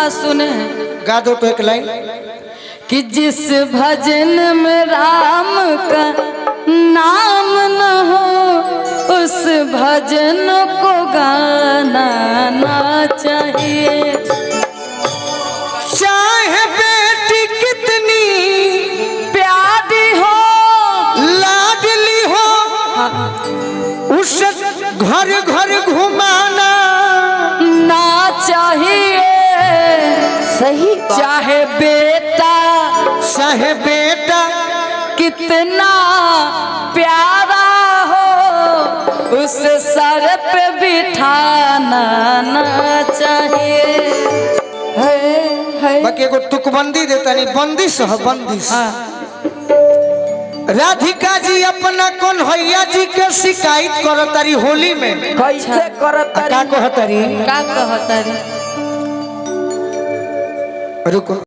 हाँ सुने हैं। गा दो तो एक लाइन। कि जिस भजन में राम का नाम न हो उस भजन को गाना ना चाहिए। चाहे बेटी कितनी प्यारी हो लाडली हो, उसे घर घर घुमाना ना चाहिए। सही चाहे बेटा कितना प्यारा हो उसे सर पे बिठाना ना चाहिए। बाकी एगो तुकबंदी देता नहीं, बंदिश है बंदिश। राधिका जी अपना कन्हैया जी के शिकायत करतारी होली में। कैसे करतारी? का कहतारी? का कहता रे? रुको।